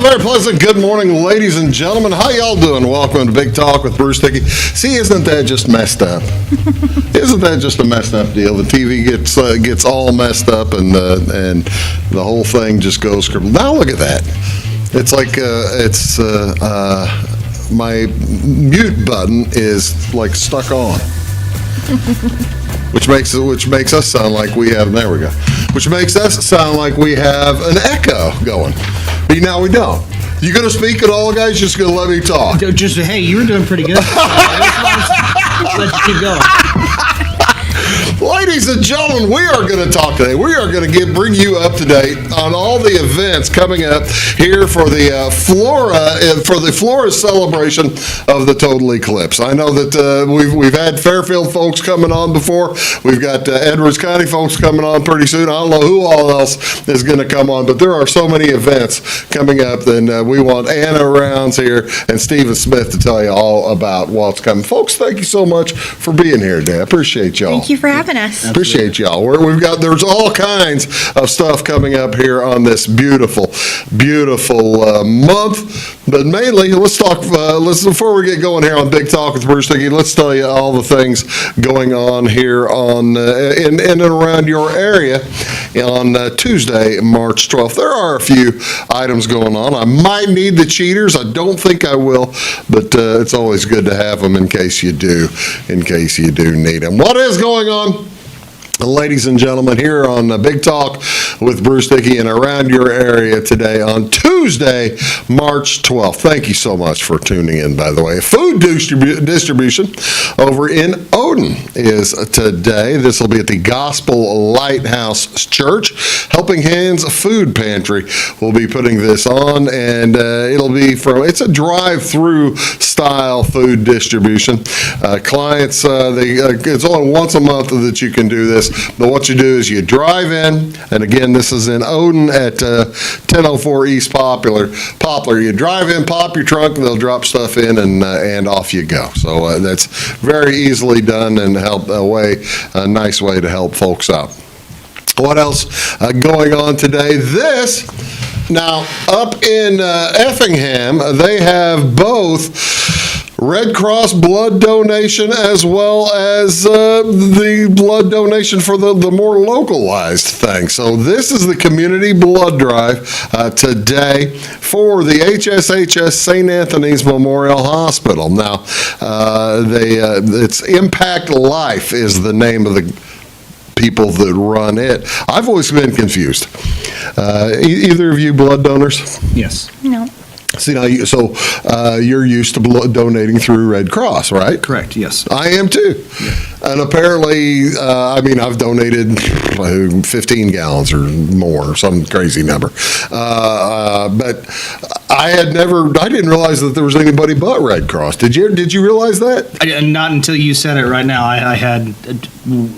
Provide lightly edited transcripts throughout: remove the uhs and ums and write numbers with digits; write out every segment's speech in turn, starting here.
very pleasant good morning, ladies and gentlemen. How y'all doing? Welcome to Big Talk with Bruce Dickey. See, isn't that just messed up? Isn't that just a messed up deal? The TV gets all messed up, and the whole thing just goes scribbled. Now look at that. It's like my mute button is like stuck on. Which makes us sound like we have, there we go, which makes us sound like we have an echo going. But now we don't. You going to speak at all, guys? Just going to let me talk? Just, hey, you were doing pretty good. Let's keep going. Ladies and gentlemen, we are going to talk today. We are going to bring you up to date on all the events coming up here for the Flora celebration of the total eclipse. I know that we've had Fairfield folks coming on before. We've got Edwards County folks coming on pretty soon. I don't know who all else is going to come on, but there are so many events coming up. And we want Anna Rounds here and Stephen Smith to tell you all about what's coming. Folks, thank you so much for being here today. I appreciate y'all. Thank you for having us. Appreciate y'all. There's all kinds of stuff coming up here on this beautiful month. But mainly, let's talk. Before we get going here on Big Talk with Bruce Dickey, let's tell you all the things going on here on in and around your area on Tuesday, March 12th. There are a few items going on. I might need the cheaters. I don't think I will, but it's always good to have them in case you do need them. What is going on? Ladies and gentlemen, here on Big Talk with Bruce Dickey and around your area today on Tuesday, March 12th. Thank you so much for tuning in, by the way. Food distribution over in Odin is today. This will be at the Gospel Lighthouse Church. Helping Hands Food Pantry will be putting this on, and it's a drive-through style food distribution. Clients, it's only once a month that you can do this. But what you do is you drive in, and again, this is in Odin at 1004 East Poplar. You drive in, pop your trunk, and they'll drop stuff in, and off you go. So that's very easily done and a nice way to help folks out. What else going on today? Now, up in Effingham, they have both Red Cross blood donation as well as the blood donation for the more localized thing. So this is the community blood drive today for the HSHS St. Anthony's Memorial Hospital. Now, it's Impact Life is the name of the people that run it. I've always been confused. Either of you blood donors? Yes. No. See, now, you're used to blood donating through Red Cross, right? Correct, yes. I am too. Yeah. And apparently, I've donated 15 gallons or more, or some crazy number. But I didn't realize that there was anybody but Red Cross. Did you realize that? Not until you said it right now. I had,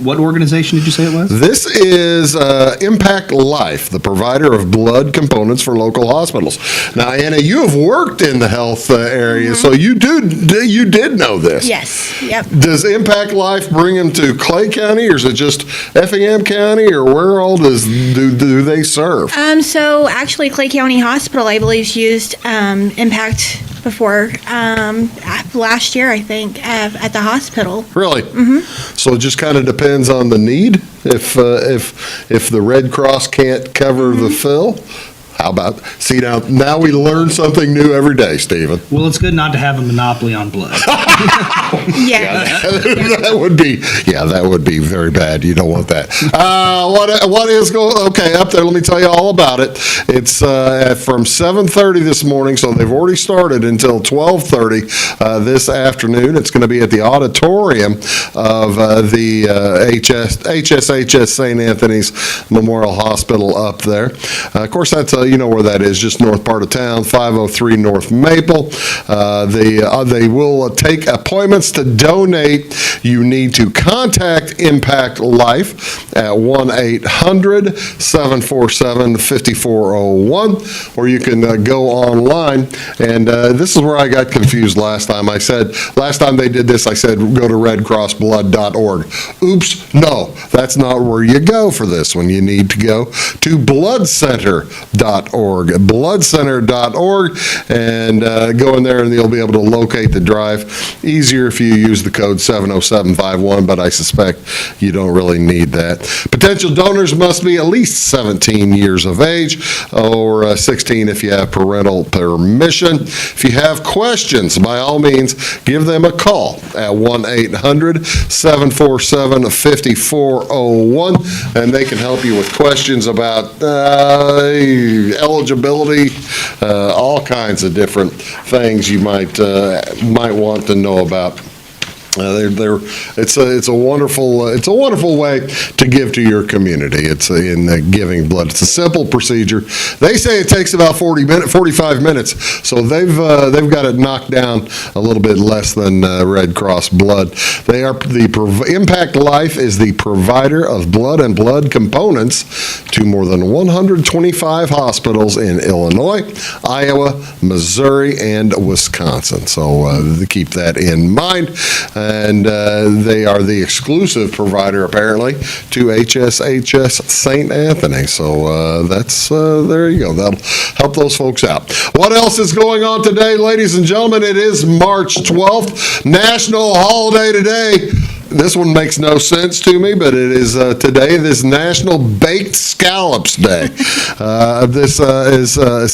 what organization did you say it was? This is Impact Life, the provider of blood components for local hospitals. Now, Anna, you have worked in the health area, so you did know this. Yes, yep. Does Impact Life bring them to Clay County, or is it just Effingham County, or where all do they serve? So actually, Clay County Hospital, I believe, used Impact before last year, I think, at the hospital. Really? Mm-hmm. So it just kind of depends on the need. If the Red Cross can't cover the fill. How about, see, now we learn something new every day, Stephen. Well, it's good not to have a monopoly on blood. Yeah. That would be very bad. You don't want that. What is going, okay, up there, let me tell you all about it. It's from 7:30 this morning, so they've already started until 12:30 this afternoon. It's going to be at the auditorium of the HSHS St. Anthony's Memorial Hospital up there. Of course, that's you know where that is, just north part of town, 503 North Maple. They will take appointments to donate. You need to contact Impact Life at 1-800-747-5401, or you can go online. And this is where I got confused last time. Last time they did this, I said, go to redcrossblood.org. Oops, no, that's not where you go for this one. You need to go to bloodcenter.org. bloodcenter.org, bloodcenter.org, and go in there and you'll be able to locate the drive. Easier if you use the code 70751, but I suspect you don't really need that. Potential donors must be at least 17 years of age, or 16 if you have parental permission. If you have questions, by all means, give them a call at 1-800-747-5401, and they can help you with questions about eligibility, all kinds of different things you might want to know about. It's a wonderful way to give to your community. It's in giving blood. It's a simple procedure. They say it takes about 45 minutes, so they've got it knocked down a little bit less than Red Cross Blood. They are Impact Life is the provider of blood and blood components to more than 125 hospitals in Illinois, Iowa, Missouri, and Wisconsin. So keep that in mind. And they are the exclusive provider, apparently, to HSHS St. Anthony. So that's, there you go. That'll help those folks out. What else is going on today, ladies and gentlemen? It is March 12th, national holiday today. This one makes no sense to me, but it is today. This National Baked Scallops Day. This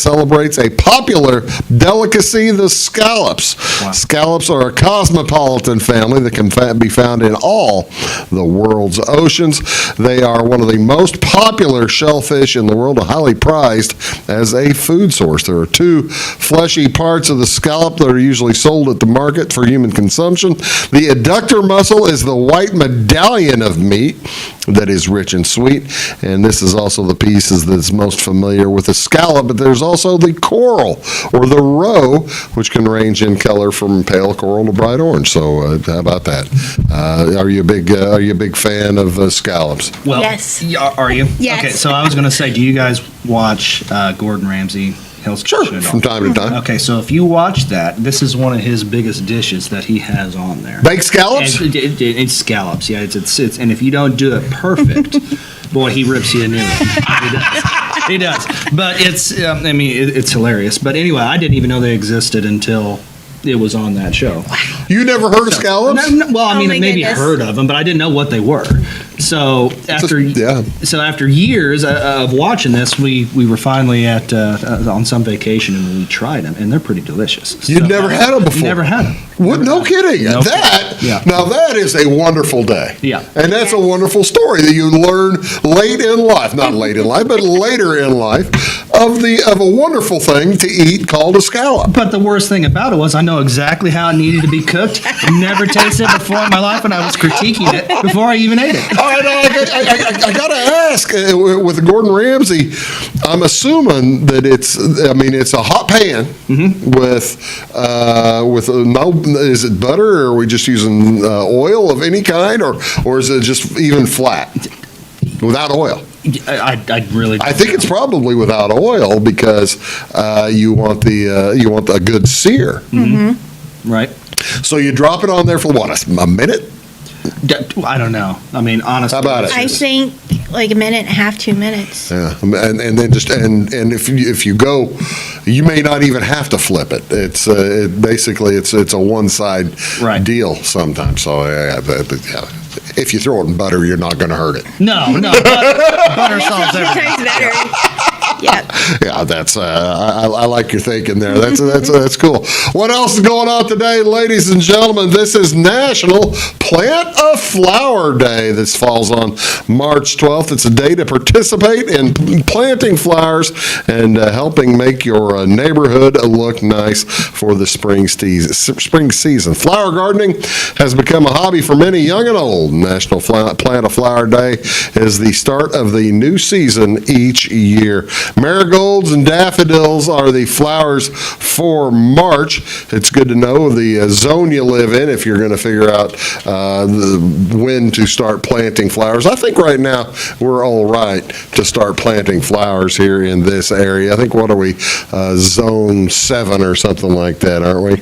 celebrates a popular delicacy, the scallops. Wow. Scallops are a cosmopolitan family that can be found in all the world's oceans. They are one of the most popular shellfish in the world, highly prized as a food source. There are two fleshy parts of the scallop that are usually sold at the market for human consumption. The adductor muscle is the white medallion of meat that is rich and sweet, and this is also the piece that's most familiar with the scallop, but there's also the coral, or the roe, which can range in color from pale coral to bright orange. So how about that? Are you a big fan of scallops? Well, yes. Are you? Yes. Okay, so I was going to say, do you guys watch Gordon Ramsay? Sure, from time to time. Okay, so if you watch that, this is one of his biggest dishes that he has on there. Baked scallops? And it's scallops, yeah. It's and if you don't do it perfect, boy, he rips you a new one. He does. He does. But it's, it's hilarious. But anyway, I didn't even know they existed until it was on that show. You never heard of scallops? Well, I mean, maybe goodness. heard of them, but I didn't know what they were. So after years of watching this, we were finally on some vacation and we tried them, and they're pretty delicious. You'd never had them before? Never had them. What? No kidding. No Yeah. Now that is a wonderful day. Yeah. And that's a wonderful story that you learn late in life, not late in life, but later in life, of a wonderful thing to eat called a scallop. But the worst thing about it was I know exactly how it needed to be cooked. Never tasted it before in my life, and I was critiquing it before I even ate it. I got to ask, with Gordon Ramsay, I'm assuming that it's a hot pan with is it butter, or are we just using oil of any kind, or is it just even flat without oil? I really don't think know. it's probably without oil because you want a good sear. Right. So you drop it on there for what, a minute? I don't know. I mean, honestly. How about it? I think like a minute and a half, 2 minutes. Yeah, and then if you go, you may not even have to flip it. It's basically it's a one side deal sometimes. So if you throw it in butter, you're not going to hurt it. No, butter solves everything. Sometimes better. Yep. Yeah, that's I like your thinking there. That's cool. What else is going on today, ladies and gentlemen? This is National Plant a Flower Day. This falls on March 12th. It's a day to participate in planting flowers and helping make your neighborhood look nice for the spring season. Flower gardening has become a hobby for many, young and old. National Plant a Flower Day is the start of the new season each year. Marigolds and daffodils are the flowers for March. It's good to know the zone you live in if you're going to figure out when to start planting flowers. I think right now we're all right to start planting flowers here in this area. I think, what are we, zone 7 or something like that, aren't we?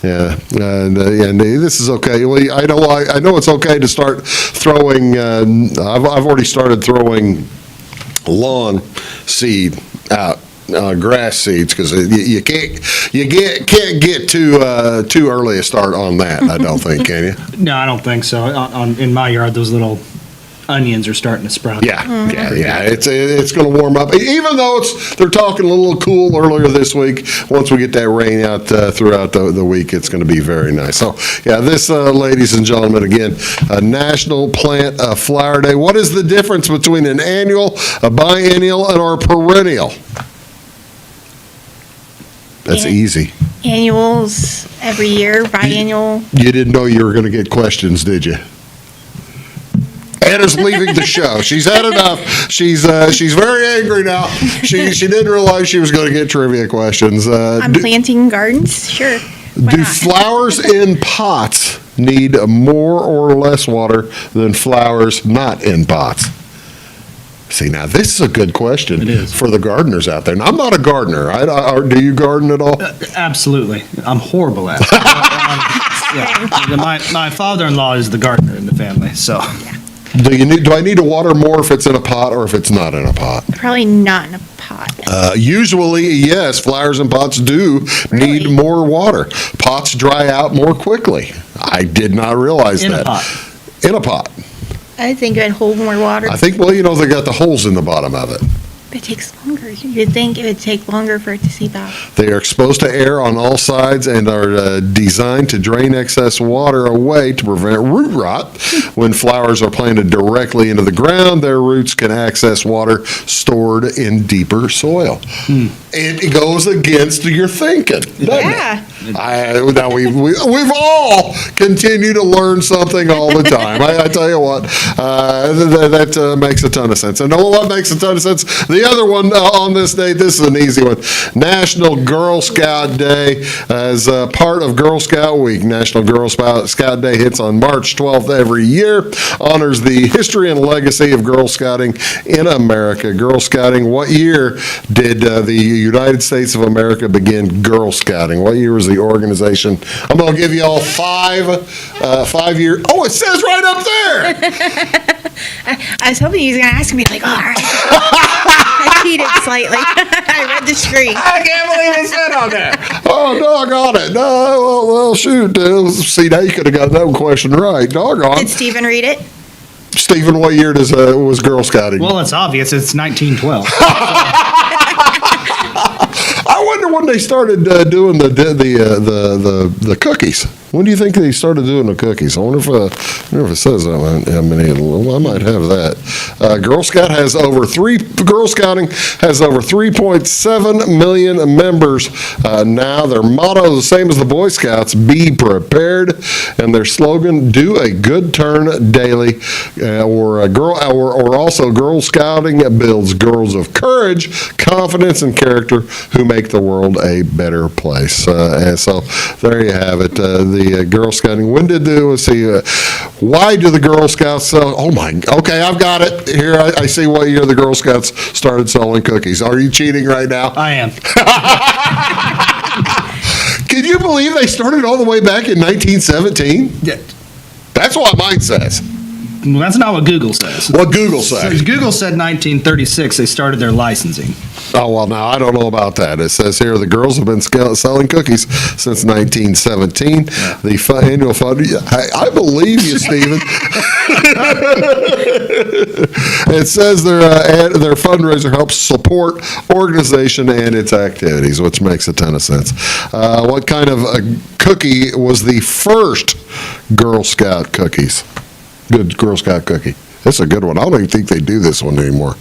Yeah, and this is okay. I know it's okay to start throwing. I've already started throwing lawn seed out grass seeds, because you can't get too early a start on that. I don't think, can you? No, I don't think so. In my yard, those little onions are starting to sprout. Yeah. It's going to warm up, even though they're talking a little cool earlier this week. Once we get that rain out throughout the week, it's going to be very nice. So, yeah, this, ladies and gentlemen, again, National Plant Flower Day. What is the difference between an annual, a biennial, and a perennial? That's easy. Annuals every year, biannual. You didn't know you were going to get questions, did you? Anna's leaving the show. She's had enough. She's very angry now. She didn't realize she was going to get trivia questions. I'm planting gardens, sure. Why Do not? flowers in pots need more or less water than flowers not in pots? See, now this is a good question It is. for the gardeners out there. Now, I'm not a gardener. Do you garden at all? Absolutely. I'm horrible at it. Yeah. My father-in-law is the gardener in the family, so. Do I need to water more if it's in a pot or if it's not in a pot? Probably not in a pot. Usually, yes, flowers in pots do need Really? more water. Pots dry out more quickly. I did not realize In a that. pot. In a pot. I think it would hold more water. I think, well, they got the holes in the bottom of it. It takes longer. You'd think it would take longer for it to seep out. They are exposed to air on all sides and are designed to drain excess water away to prevent root rot. When flowers are planted directly into the ground, their roots can access water stored in deeper soil. It goes against your thinking, doesn't Yeah. it? Now we've all continued to learn something all the time. I tell you what, that makes a ton of sense. And what makes a ton of sense? The other one on this day, this is an easy one. National Girl Scout Day as part of Girl Scout Week. National Girl Scout Day hits on March 12th every year. Honors the history and legacy of Girl Scouting in America. Girl Scouting, what year did the United States of America begin Girl Scouting? What year was the organization? I'm going to give you all 5 year. Oh, it says right up there. I was hoping he was going to ask me, like, oh, all right. I cheated slightly. I read the screen. I can't believe it said on there. Oh, doggone it. No, well, shoot. See, now you could have got that question right. Doggone. Did Stephen read it? Stephen, what year was Girl Scouting? Well, it's obvious. It's 1912. I wonder when they started doing the cookies. When do you think they started doing the cookies? I wonder if it says that. I might have that. Girl Scouting has over 3.7 million members now. Their motto is the same as the Boy Scouts: be prepared, and their slogan: do a good turn daily. Or also Girl Scouting builds girls of courage, confidence, and character who make the world a better place. And so there you have it. The Girl Scouting. Why do the Girl Scouts sell? Okay, I've got it. Here, I see what year the Girl Scouts started selling cookies. Are you cheating right now? I am. Can you believe they started all the way back in 1917? Yeah. That's what mine says. Well, that's not what Google says. What Google says. Google said 1936 they started their licensing. Oh, well, now, I don't know about that. It says here the girls have been selling cookies since 1917. The annual fund, I believe you, Stephen. It says their fundraiser helps support organization and its activities, which makes a ton of sense. What kind of a cookie was the first Girl Scout cookies? Good Girl Scout cookie. That's a good one. I don't even think they do this one anymore.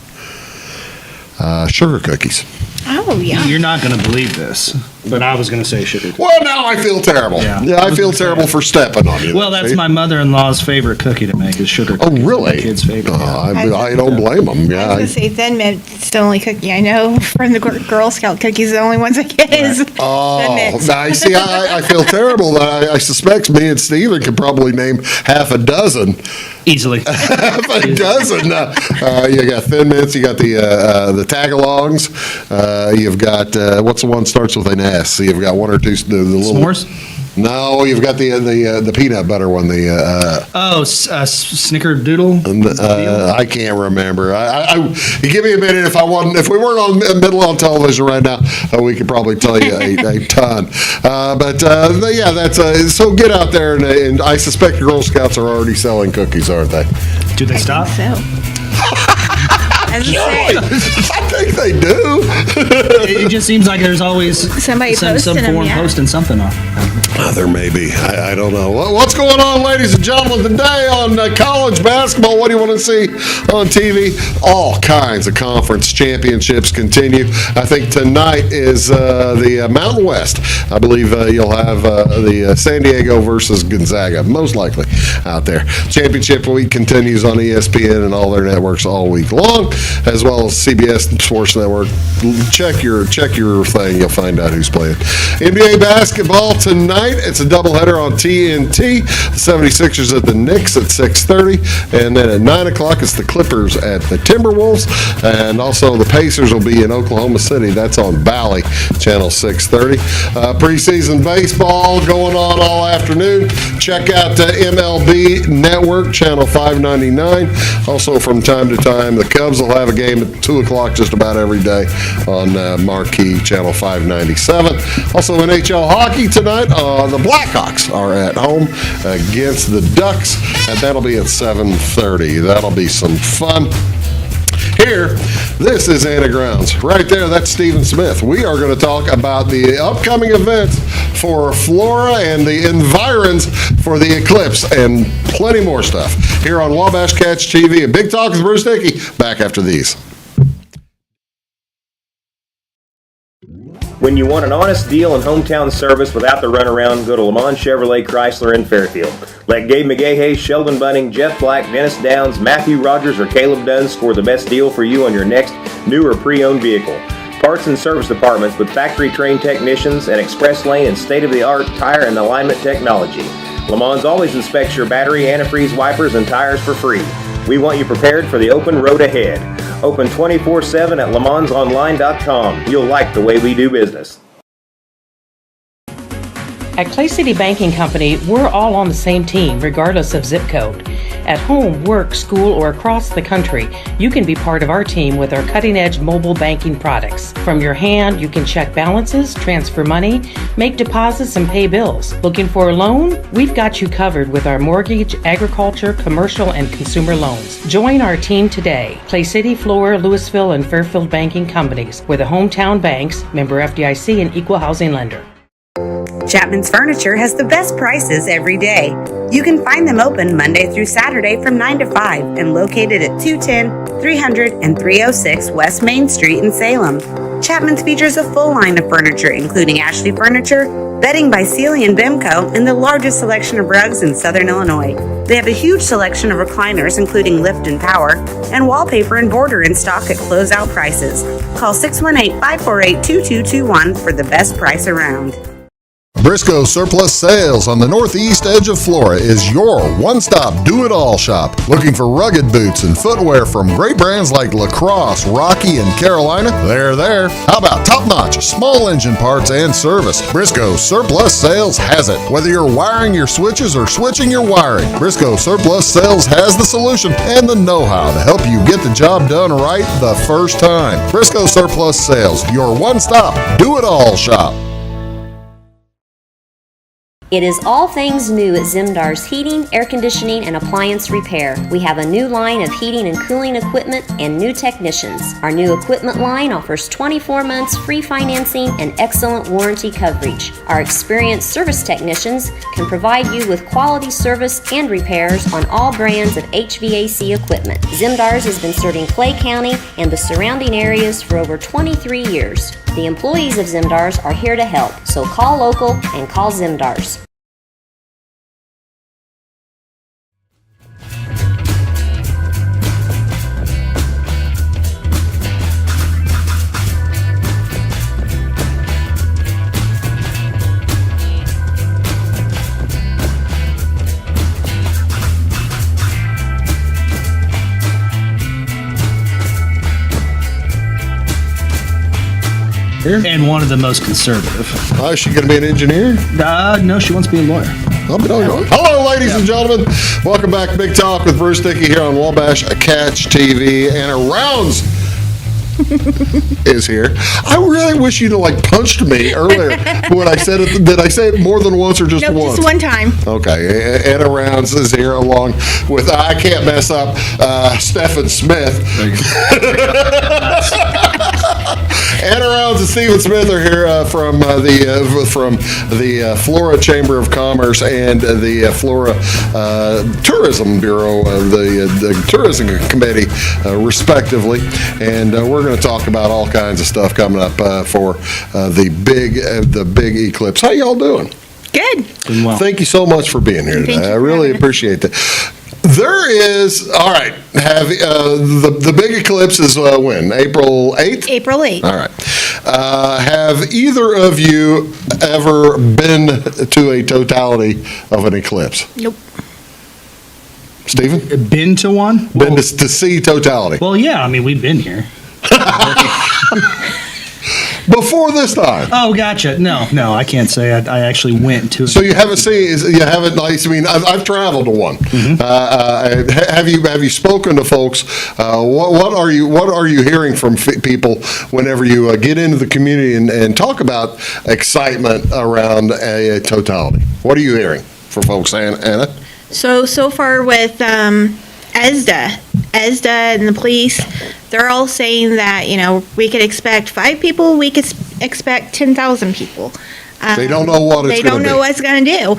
Sugar cookies. Oh, yeah. You're not going to believe this, but I was going to say sugar. Well, now I feel terrible. Yeah. I feel terrible for stepping on you. Well, that's see? my mother-in-law's favorite cookie to make is sugar Oh, cookies. really? My kid's favorite. yeah. I don't blame them. I was Yeah. going to say Thin Mint's the only cookie I know from the Girl Scout cookies. The only ones I get is Thin Oh, Mints. now, you see, I feel terrible. That I suspect me and Steven could probably name half a dozen. Easily. Half a dozen. You got Thin Mints. You got the Tagalongs. You've got what's the one starts with an S? You've got one or two. The little S'mores? No, you've got the peanut butter one. Snickerdoodle. I can't remember. You give me a minute. If we weren't on middle on television right now, we could probably tell you a ton. Yeah, that's so. Get out there, and I suspect Girl Scouts are already selling cookies, aren't they? Do they stop? So. I think they do. It just seems like there's always Somebody some posting them, forum yeah. posting something on. There may be. I don't know. What's going on, ladies and gentlemen, today on college basketball? What do you want to see on TV? All kinds of conference championships continue. I think tonight is the Mountain West. I believe you'll have the San Diego versus Gonzaga, most likely, out there. Championship week continues on ESPN and all their networks all week long, as well as CBS Sports Network. Check your thing. You'll find out who's playing. NBA basketball tonight. It's a doubleheader on TNT. The 76ers at the Knicks at 6:30. And then at 9 o'clock, it's the Clippers at the Timberwolves. And also the Pacers will be in Oklahoma City. That's on Bally, channel 630. Preseason baseball going on all afternoon. Check out MLB Network, channel 599. Also, from time to time, the Cubs will have a game at 2 o'clock just about every day on Marquee, channel 597. Also, NHL hockey tonight. The Blackhawks are at home against the Ducks, and that'll be at 7:30. That'll be some fun. Here, this is Anna Grounds. Right there, that's Stephen Smith. We are going to talk about the upcoming events for Flora and the environs for the Eclipse and plenty more stuff here on Wabash Catch TV. And Big Talk with Bruce Dickey. Back after these. When you want an honest deal and hometown service without the runaround, go to Lamont Chevrolet Chrysler in Fairfield. Let Gabe McGahey, Sheldon Bunning, Jeff Black, Dennis Downs, Matthew Rogers, or Caleb Dunn score the best deal for you on your next new or pre-owned vehicle. Parts and service departments with factory-trained technicians and express lane and state-of-the-art tire and alignment technology. Lamont always inspects your battery, antifreeze, wipers, and tires for free. We want you prepared for the open road ahead. Open 24/7 at LeMansOnline.com. You'll like the way we do business. At Clay City Banking Company, we're all on the same team, regardless of zip code. At home, work, school, or across the country, you can be part of our team with our cutting-edge mobile banking products. From your hand, you can check balances, transfer money, make deposits, and pay bills. Looking for a loan? We've got you covered with our mortgage, agriculture, commercial, and consumer loans. Join our team today. Clay City, Flora, Louisville, and Fairfield Banking Companies. We're the hometown banks, member FDIC, and equal housing lender. Chapman's Furniture has the best prices every day. You can find them open Monday through Saturday from 9 to 5 and located at 210, 300, and 306 West Main Street in Salem. Chapman's features a full line of furniture, including Ashley Furniture, bedding by Sealy and Bimco, and the largest selection of rugs in Southern Illinois. They have a huge selection of recliners, including lift and power, and wallpaper and border in stock at closeout prices. Call 618-548-2221 for the best price around. Briscoe Surplus Sales on the northeast edge of Flora is your one-stop do-it-all shop. Looking for rugged boots and footwear from great brands like Lacrosse, Rocky, and Carolina? They're there. How about top-notch small engine parts and service? Briscoe Surplus Sales has it. Whether you're wiring your switches or switching your wiring, Briscoe Surplus Sales has the solution and the know-how to help you get the job done right the first time. Briscoe Surplus Sales, your one-stop do-it-all shop. It is all things new at Zimdar's Heating, Air Conditioning, and Appliance Repair. We have a new line of heating and cooling equipment and new technicians. Our new equipment line offers 24 months free financing and excellent warranty coverage. Our experienced service technicians can provide you with quality service and repairs on all brands of HVAC equipment. Zimdar's has been serving Clay County and the surrounding areas for over 23 years. The employees of Zimdar's are here to help, so call local and call Zimdar's. here? And one of the most conservative. Oh, is she going to be an engineer? No, she wants to be a lawyer. I'll be doggone. Hello, ladies and gentlemen. Welcome back to Big Talk with Bruce Dickey here on Wabash Catch TV. Anna Rounds is here. I really wish you'd have punched me earlier when I said it. Did I say it more than once or just Nope, once? just one time. Okay, Anna Rounds is here along with, I can't mess up, Stephen Smith. Anna Rounds and Stephen Smith are here from the Flora Chamber of Commerce and the Flora Tourism Bureau, the Tourism Committee, respectively. And we're going to talk about all kinds of stuff coming up for the big eclipse. How y'all doing? Good. Doing well. Thank you so much for being here today. Thank you I for really having us. appreciate that. There is, all right, have the big eclipse is when? April 8th? April 8th. All right. Have either of you ever been to a totality of an eclipse? Nope. Stephen? Been to one? Been to see totality? Well, yeah. I mean, we've been here. Before this time? Oh, gotcha. No, I can't say I actually went to it. So you haven't seen, I've traveled to one. Have you spoken to folks? What are you hearing from people whenever you get into the community and talk about excitement around a totality? What are you hearing from folks, Anna? So far with ESDA and the police, they're all saying that, we could expect 5 people, we could expect 10,000 people. They don't know what it's They going don't to know be. what it's going to do.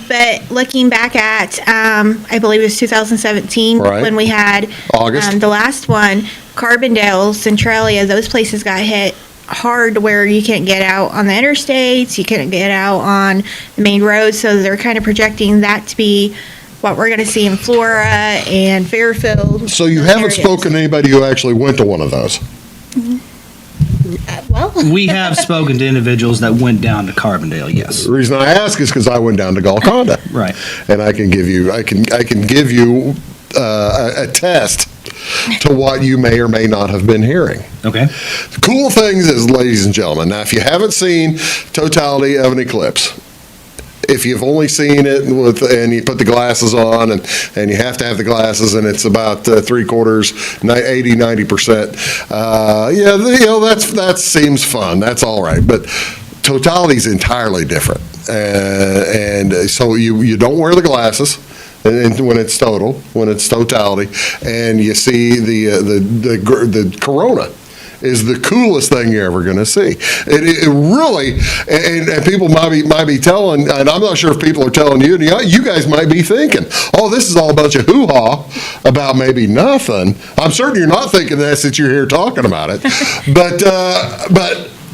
But looking back at, I believe it was 2017, Right. when we had August. the last one, Carbondale, Centralia, those places got hit hard where you can't get out on the interstates, you couldn't get out on the main roads, so they're kind of projecting that to be what we're going to see in Flora and Fairfield. So you those haven't areas. spoken to anybody who actually went to one of those? Well, We have spoken to individuals that went down to Carbondale, yes. The reason I ask is because I went down to Golconda. Right. And I can give you a test to what you may or may not have been hearing. Okay. The cool thing is, ladies and gentlemen, now if you haven't seen totality of an eclipse, if you've only seen it and you put the glasses on and you have to have the glasses and it's about 3/4, 80-90%, that seems fun. That's all right. But totality is entirely different. And so you don't wear the glasses. And when it's totality, and you see the corona is the coolest thing you're ever going to see. It really, and people might be telling, and I'm not sure if people are telling you, and you guys might be thinking, oh, this is all a bunch of hoo-ha about maybe nothing. I'm certain you're not thinking that since you're here talking about it, but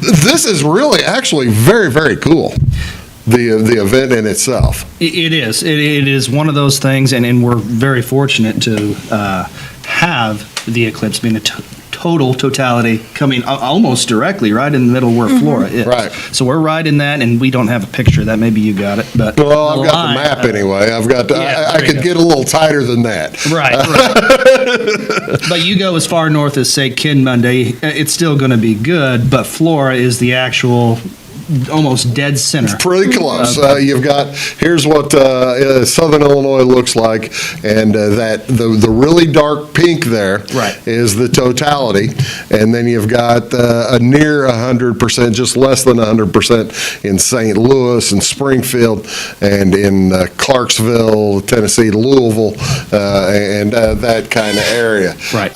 this is really actually very, very cool. The event in itself. It is. It is one of those things, and we're very fortunate to have the eclipse being a totality coming almost directly right in the middle where Flora is. Right. So we're right in that, and we don't have a picture of that. Maybe you got it, but Well, I've got the map anyway. I've got. Yeah, I there you could go. get a little tighter than that. Right. But you go as far north as, say, Kinmundy, it's still going to be good, but Flora is the actual almost dead center. Pretty close. You've got, here's what Southern Illinois looks like, and that the really dark pink there Right. is the totality, and then you've got a near 100%, just less than 100% in St. Louis and Springfield, and in Clarksville, Tennessee, Louisville, and that kind of area. Right.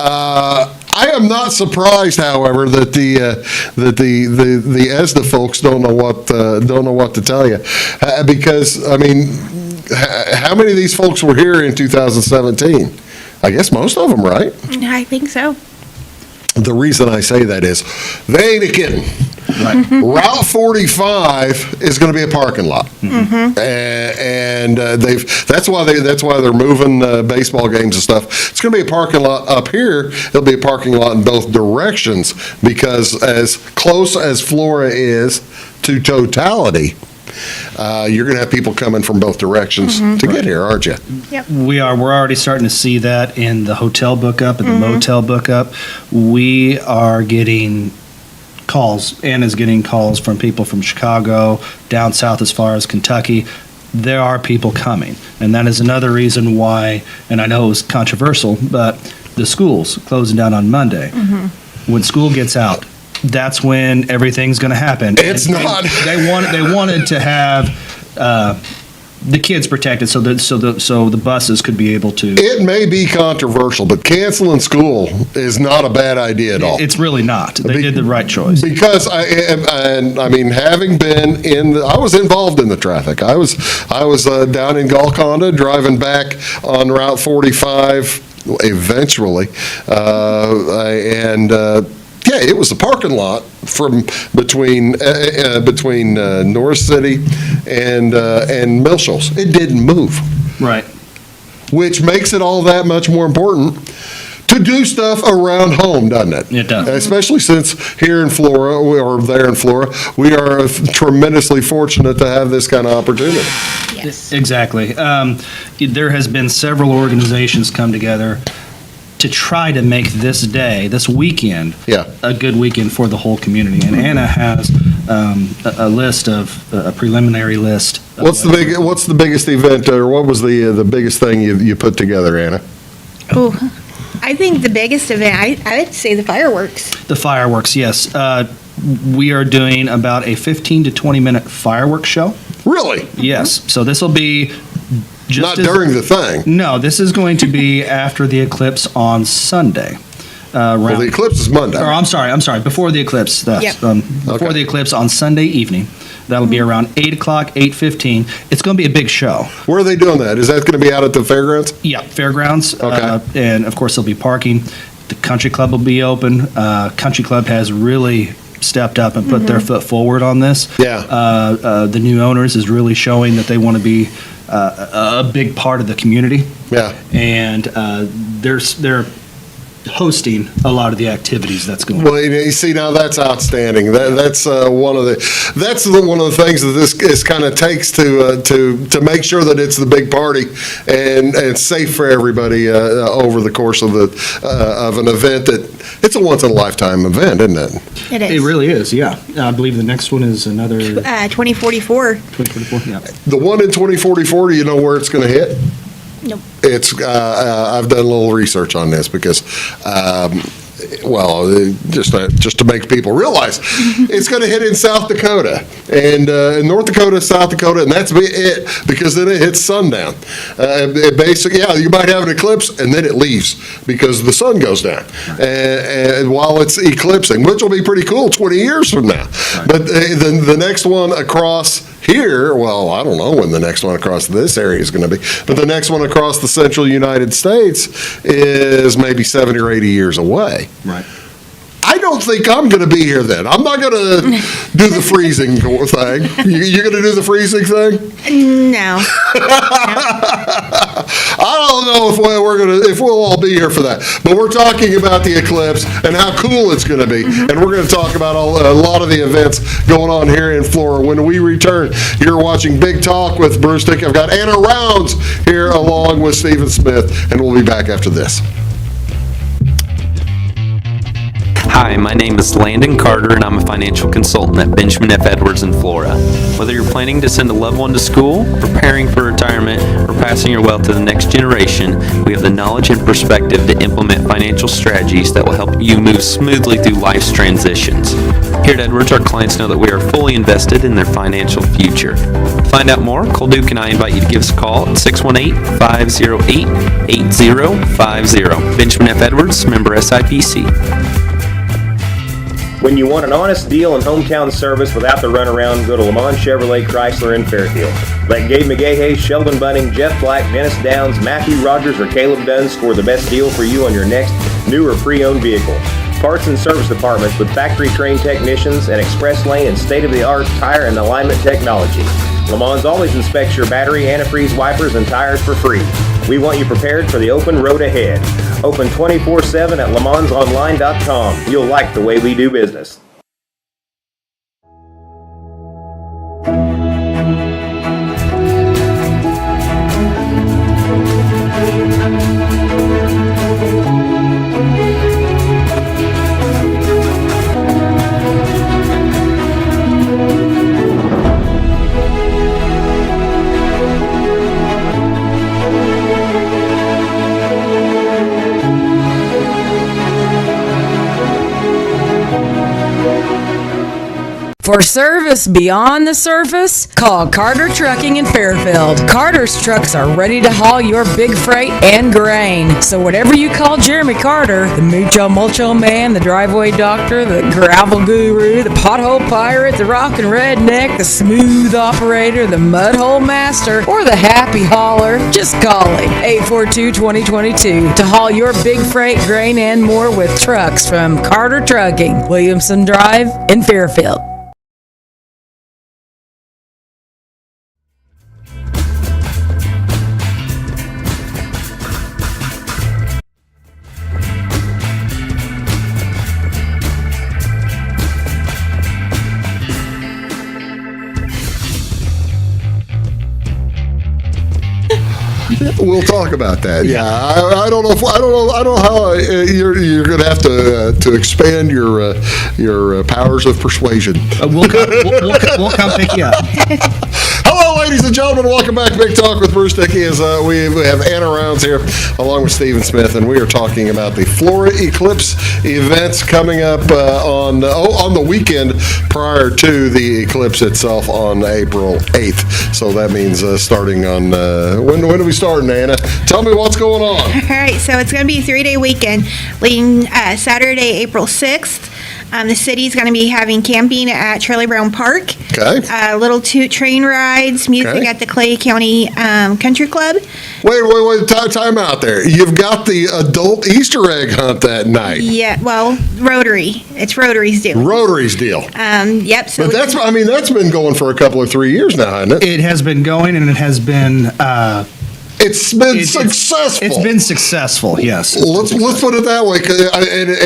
I am not surprised, however, that the ESDA folks don't know what to tell you, because I mean, how many of these folks were here in 2017? I guess most of them, right? I think so. The reason I say that is they ain't a kidding. Right. Route 45 is going to be a parking lot, and that's why they're moving baseball games and stuff. It's going to be a parking lot up here. It'll be a parking lot in both directions, because as close as Flora is to totality, you're going to have people coming from both directions to get here, aren't you? Yep. We're already starting to see that in the hotel book up and the motel book up. We are getting calls. Anna's getting calls from people from Chicago, down south as far as Kentucky. There are people coming. And that is another reason why, and I know it was controversial, but the schools closing down on Monday. When school gets out, that's when everything's going to happen. It's not. They wanted to have the kids protected so the buses could be able to. It may be controversial, but canceling school is not a bad idea at all. It's really not. They did the right choice. Because I mean, having been I was involved in the traffic. I was down in Golconda driving back on Route 45 eventually, yeah, it was a parking lot from between North City and Mill Shoals. It didn't move. Right. Which makes it all that much more important to do stuff around home, doesn't it? It does. Especially since here in Flora, or there in Flora, we are tremendously fortunate to have this kind of opportunity. Yes. Exactly. There has been several organizations come together to try to make this weekend, Yeah. a good weekend for the whole community. And Anna has a preliminary list. What's the biggest event, or what was the biggest thing you put together, Anna? Oh, I think the biggest event, I would say the fireworks. The fireworks, yes. We are doing about a 15 to 20 minute fireworks show. Really? Yes. So this will be Not during the thing. No, this is going to be after the eclipse on Sunday. Well, the eclipse is Monday. Or I'm sorry, before the eclipse. Yep. Before the eclipse on Sunday evening. That'll be around 8 o'clock, 8:15. It's going to be a big show. Where are they doing that? Is that going to be out at the fairgrounds? Yeah, fairgrounds. Okay. And of course, there'll be parking. The country club will be open. Country club has really stepped up and put their foot forward on this. Yeah. The new owners is really showing that they want to be a big part of the community. Yeah. And they're hosting a lot of the activities that's going on. Well, you see, now that's outstanding. That's one of the things that this kind of takes to make sure that it's the big party and it's safe for everybody over the course of an event that it's a once in a lifetime event, isn't it? It is. It really is, yeah. I believe the next one is another 2044. 2024. Yeah. The one in 2044, do you know where it's going to hit? Nope. It's I've done a little research on this because, just to make people realize, it's going to hit in South Dakota and North Dakota, South Dakota, and that's it because then it hits sundown. It basically, yeah, you might have an eclipse and then it leaves because the sun goes down, and while it's eclipsing, which will be pretty cool 20 years from now. Right. But the next one across here, well, I don't know when the next one across this area is going to be, but the next one across the central United States is maybe 70 or 80 years away. Right. I don't think I'm going to be here then. I'm not going to do the freezing thing. You going to do the freezing thing? No. I don't know if we'll all be here for that. But we're talking about the eclipse and how cool it's going to be, and we're going to talk about a lot of the events going on here in Flora. When we return, you're watching Big Talk with Bruce Dickey. I've got Anna Rounds here along with Stephen Smith, and we'll be back after this. Hi, my name is Landon Carter, and I'm a financial consultant at Benjamin F. Edwards in Flora. Whether you're planning to send a loved one to school, preparing for retirement, or passing your wealth to the next generation, we have the knowledge and perspective to implement financial strategies that will help you move smoothly through life's transitions. Here at Edwards, our clients know that we are fully invested in their financial future. To find out more, Cole Duke and I invite you to give us a call at 618-508-8050. Benjamin F. Edwards, member SIPC. When you want an honest deal and hometown service without the runaround, go to Lamont Chevrolet Chrysler in Fairfield. Let Gabe McGahey, Sheldon Bunning, Jeff Black, Dennis Downs, Matthew Rogers, or Caleb Dunn score the best deal for you on your next new or pre-owned vehicle. Parts and service departments with factory-trained technicians and express lane and state-of-the-art tire and alignment technology. Le Mans always inspects your battery, antifreeze, wipers, and tires for free. We want you prepared for the open road ahead. Open 24/7 at lemansonline.com. You'll like the way we do business. service beyond the surface? Call Carter Trucking in Fairfield. Carter's trucks are ready to haul your big freight and grain. So whatever you call Jeremy Carter, the Mucho Mulcho Man, the driveway doctor, the gravel guru, the pothole pirate, the rockin' redneck, the smooth operator, the mudhole master, or the happy hauler, just call him. 842-2022 to haul your big freight, grain, and more with trucks from Carter Trucking, Williamson Drive in Fairfield. We'll talk about that. Yeah, I don't know how you're going to have to expand your powers of persuasion. We'll come pick you up. Hello, ladies and gentlemen. Welcome back to Big Talk with Bruce Dickey. As we have Anna Rounds here, along with Stephen Smith, and we are talking about the Flora Eclipse events coming up on the weekend prior to the eclipse itself on April 8th. So that means starting on when do we start, Anna? Tell me what's going on. All right, so it's going to be a 3-day weekend, leading Saturday, April 6th. The city's going to be having camping at Charlie Brown Park. Okay. Little toot train rides, music Okay. at the Clay County Country Club. Wait, time out there. You've got the adult Easter egg hunt that night. Yeah, well, Rotary. It's Rotary's deal. Rotary's deal. Yep. So But that's been going for a couple of 3 years now, hasn't it? It has been going, and it has been. It's been successful. It's been successful, yes. Let's put it that way.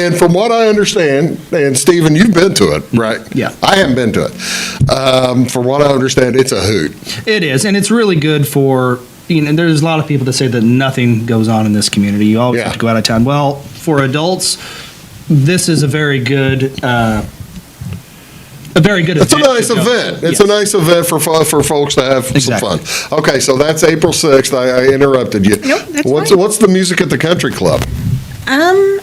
And from what I understand, and Stephen, you've been to it, right? Yeah. I haven't been to it. From what I understand, it's a hoot. It is, and it's really good for, there's a lot of people that say that nothing goes on in this community. You always have to go out of town. Well, for adults, this is a very good event. It's a nice event. It's a nice event for folks to have some fun. Okay, so that's April 6th. I interrupted you. Nope, that's fine. What's the music at the country club?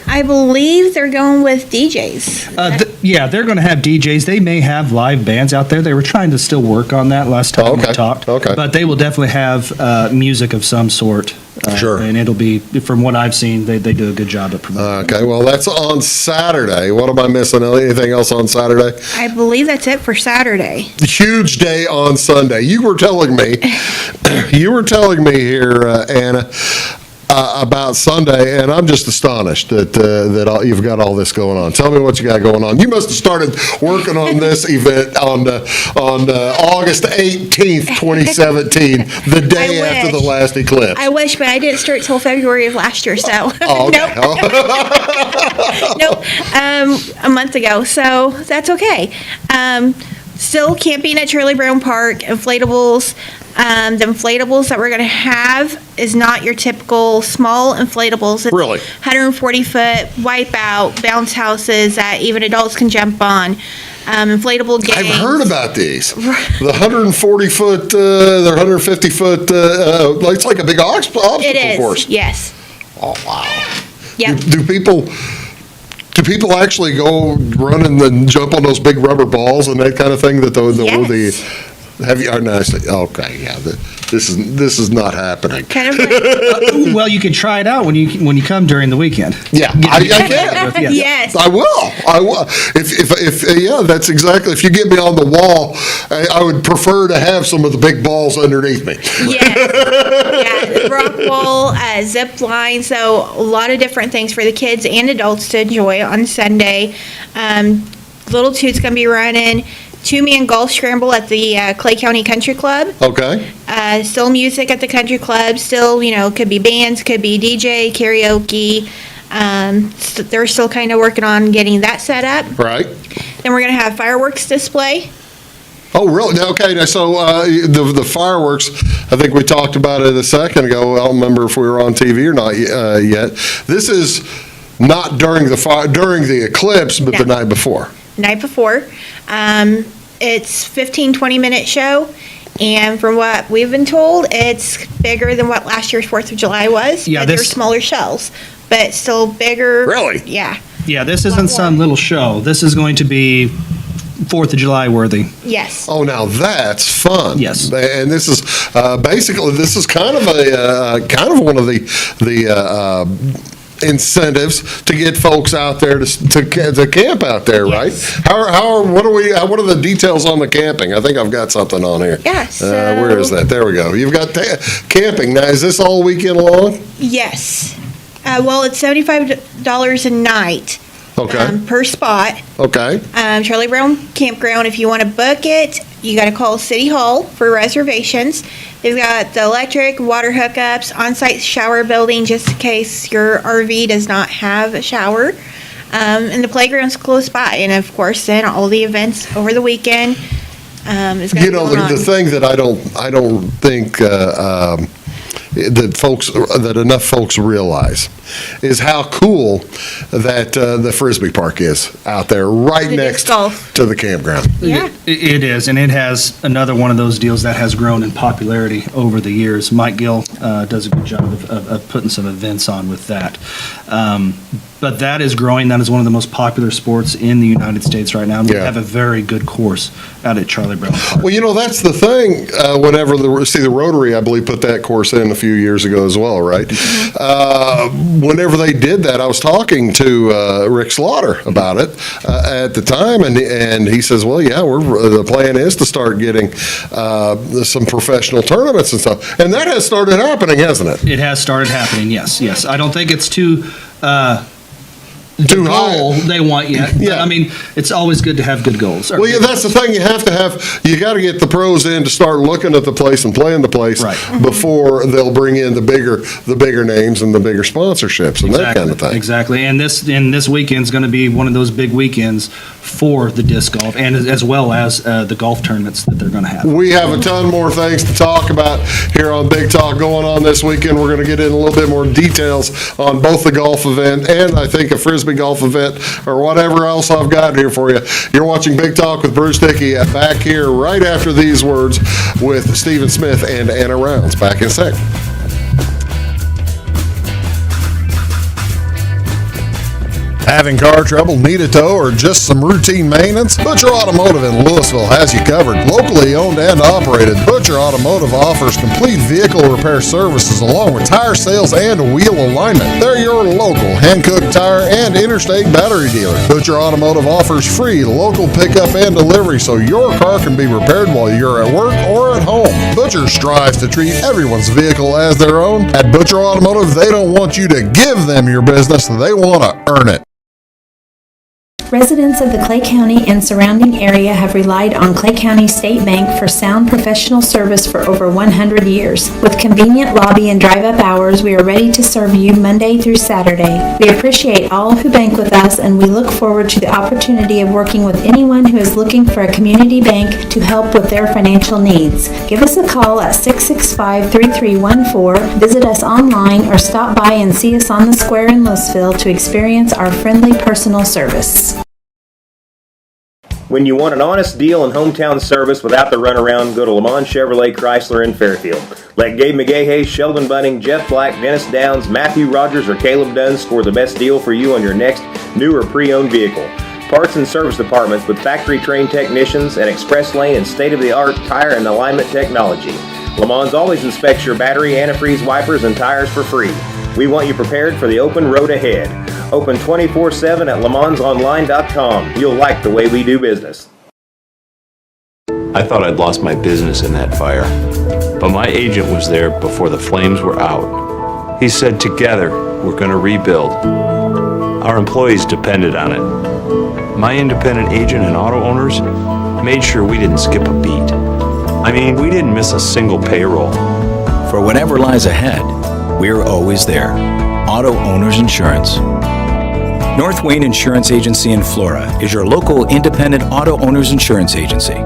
I believe they're going with DJs. Yeah, they're going to have DJs. They may have live bands out there. They were trying to still work on that last time we talked. Okay. But they will definitely have music of some sort. Sure. And it'll be, from what I've seen, they do a good job at promoting. Okay, well, that's on Saturday. What am I missing? Anything else on Saturday? I believe that's it for Saturday. Huge day on Sunday. You were telling me here, Anna, about Sunday, and I'm just astonished that you've got all this going on. Tell me what you got going on. You must have started working on this event on August 18th, 2017, the day after the last eclipse. I wish, but I didn't start till February of last year, so. Oh, okay. Nope. A month ago, so that's okay. Still camping at Charlie Brown Park, inflatables. The inflatables that we're going to have is not your typical small inflatables. It's Really? 140-foot wipeout bounce houses that even adults can jump on. Inflatable games. I've heard about these. The 140-foot, the 150-foot, it's like a big obstacle course. It is, yes. Oh, wow. Yep. Do people actually go run and jump on those big rubber balls and that kind of thing? Yes. Have you? Okay, yeah. This is not happening. Kind of like, Well, you can try it out when you come during the weekend. Yeah, I can. yes. I will. If that's exactly. If you get me on the wall, I would prefer to have some of the big balls underneath me. Yes. Yeah, rock wall, zip line, so a lot of different things for the kids and adults to enjoy on Sunday. Little Toot's gonna be running. 2-man golf scramble at the Clay County Country Club. Okay. Still music at the country club. Still, could be bands, could be DJ, karaoke. They're still kind of working on getting that set up. Right. Then we're going to have fireworks display. Oh, really? Okay, so the fireworks, I think we talked about it a second ago. I don't remember if we were on TV or not yet. This is not during the eclipse, but the night before. Night before. It's 15-20-minute show, and from what we've been told, it's bigger than what last year's 4th of July was. Yeah, but they're smaller shells, but still bigger. Really? Yeah. Yeah, this isn't some little show. This is going to be 4th of July worthy. Yes. Oh, now that's fun. Yes. And this is basically kind of one of the incentives to get folks out there to camp out there, right? Yes. What are the details on the camping? I think I've got something on here. Yeah, so- where is that? There we go. You've got camping. Now, is this all weekend long? Yes. Well, it's $75 a night. Okay. Per spot. Okay. Charlie Brown Campground, if you want to book it, you got to call City Hall for reservations. They've got the electric, water hookups, on-site shower building just in case your RV does not have a shower. And the playground's close by. And of course, then all the events over the weekend is going to be going on. The thing that I don't think that enough folks realize is how cool that the Frisbee Park is out there right The next disc golf. to the campground. Yeah. It is, and it has another one of those deals that has grown in popularity over the years. Mike Gill does a good job of putting some events on with that. But that is growing. That is one of the most popular sports in the United States right now. And we Yeah. have a very good course out at Charlie Brown Park. Well, that's the thing. Whenever the Rotary, I believe, put that course in a few years ago as well, right? Whenever they did that, I was talking to Rick Slaughter about it at the time, and he says, "Well, yeah, the plan is to start getting some professional tournaments and stuff," and that has started happening, hasn't it? It has started happening, yes. I don't think it's too high. goal they want yet. But, Yeah. I mean, it's always good to have good goals. Well, yeah, that's the thing. You got to get the pros in to start looking at the place and playing the place Right. before they'll bring in the bigger names and the bigger sponsorships and that kind of thing. Exactly. And this weekend's going to be one of those big weekends for the disc golf and as well as the golf tournaments that they're going to have. We have a ton more things to talk about here on Big Talk going on this weekend. We're going to get in a little bit more details on both the golf event and I think a Frisbee golf event or whatever else I've got here for you. You're watching Big Talk with Bruce Dickey back here right after these words with Stephen Smith and Anna Rounds. Back in a sec. Having car trouble, need a tow, or just some routine maintenance? Butcher Automotive in Louisville has you covered. Locally owned and operated, Butcher Automotive offers complete vehicle repair services along with tire sales and wheel alignment. They're your local Hankook tire and interstate battery dealer. Butcher Automotive offers free local pickup and delivery so your car can be repaired while you're at work or at home. Butcher strives to treat everyone's vehicle as their own. At Butcher Automotive, they don't want you to give them your business, they want to earn it. Residents of the Clay County and surrounding area have relied on Clay County State Bank for sound professional service for over 100 years. With convenient lobby and drive-up hours, we are ready to serve you Monday through Saturday. We appreciate all who bank with us, and we look forward to the opportunity of working with anyone who is looking for a community bank to help with their financial needs. Give us a call at 665-3314, visit us online, or stop by and see us on the square in Louisville to experience our friendly personal service. When you want an honest deal and hometown service without the runaround, go to Lamont Chevrolet Chrysler in Fairfield. Let Gabe McGahey, Sheldon Bunning, Jeff Black, Dennis Downs, Matthew Rogers, or Caleb Dunn score the best deal for you on your next new or pre-owned vehicle. Parts and service departments with factory-trained technicians and express lane and state-of-the-art tire and alignment technology. Lamont's always inspects your battery, antifreeze wipers, and tires for free. We want you prepared for the open road ahead. Open 24/7 at LaMonsOnline.com. You'll like the way we do business. I thought I'd lost my business in that fire, but my agent was there before the flames were out. He said, "Together, we're going to rebuild." Our employees depended on it. My independent agent and auto owners made sure we didn't skip a beat. I mean, we didn't miss a single payroll. For whatever lies ahead, we're always there. Auto Owners Insurance. North Wayne Insurance Agency in Flora is your local independent auto owners insurance agency.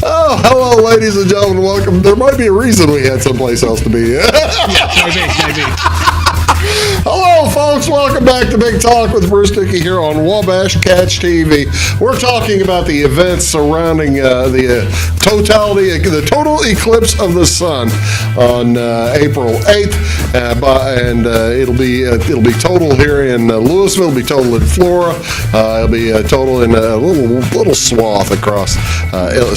Oh, hello, ladies and gentlemen. Welcome. There might be a reason we had someplace else to be. Maybe. Hello, folks. Welcome back to Big Talk with Bruce Dickey here on Wabash Catch TV. We're talking about the events surrounding the total eclipse of the sun on April 8th, and it'll be total here in Louisville. It'll be total in Flora. It'll be total in a little swath across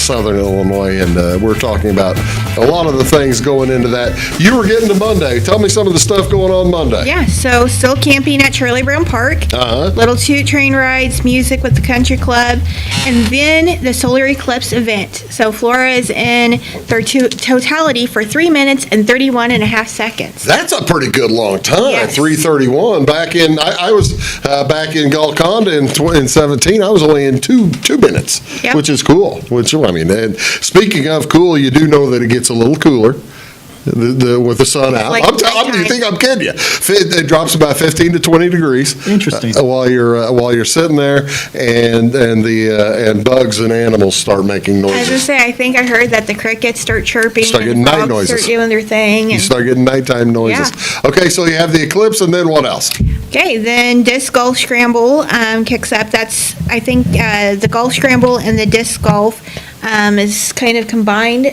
southern Illinois, and we're talking about a lot of the things going into that. You were getting to Monday. Tell me some of the stuff going on Monday. Yeah, so still camping at Charlie Brown Park. Little toot train rides, music with the country club, and then the solar eclipse event. So Flora is in their totality for 3 minutes and 31 and a half seconds. That's a pretty good long time. Yes. 3:31. Back in, I was back in Golconda in 17. I was only in two minutes, Yep. which is cool. And speaking of cool, you do know that it gets a little cooler. With the sun out. Like You think I'm kidding you? It drops about 15 to 20 degrees. Interesting. While you're sitting there, and bugs and animals start making I was noises. gonna say, I think I heard that the crickets start chirping. Start and getting the night frogs noises. Start doing their thing. You And, start getting nighttime noises. Okay, so you have the eclipse, and then what else? okay, then disc golf scramble kicks up. That's, I think, the golf scramble and the disc golf is kind of combined.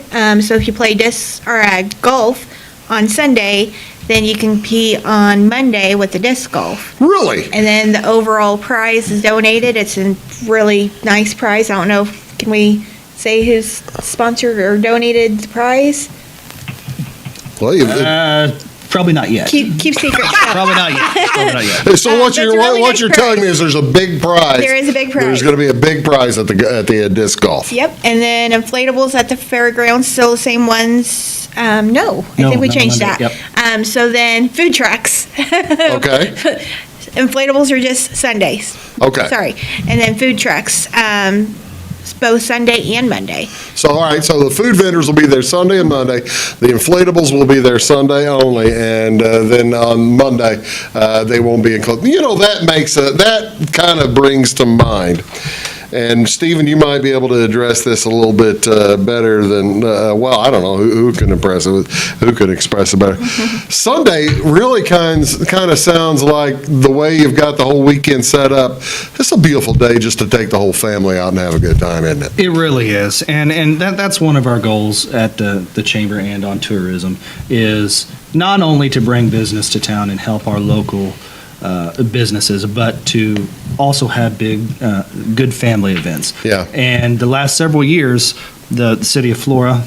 So if you play disc or golf on Sunday, then you can compete on Monday with the disc golf. Really? And then the overall prize is donated. It's a really nice prize. I don't know, can we say who's sponsored or donated the prize? Well, Probably not yet. Keep secret. Probably not yet. So what that's a you're really nice telling me is there's a big prize. There is a big prize. There's going to be a big prize at the disc golf. Yep, and then inflatables at the fairgrounds, still the same ones. No, I think we no, changed Monday, that. So then food trucks. Okay. Inflatables are just Sundays. Okay. Sorry, and then food trucks, both Sunday and Monday. So, all right, so the food vendors will be there Sunday and Monday. The inflatables will be there Sunday only, and then on Monday, they won't be included. That kind of brings to mind. And Stephen, you might be able to address this a little bit better than, I don't know who can express it better. Sunday really kind of sounds like the way you've got the whole weekend set up. It's a beautiful day just to take the whole family out and have a good time, isn't it? It really is, and that's one of our goals at the Chamber and on tourism is not only to bring business to town and help our local businesses, but to also have good family events. Yeah. And the last several years, the city of Flora,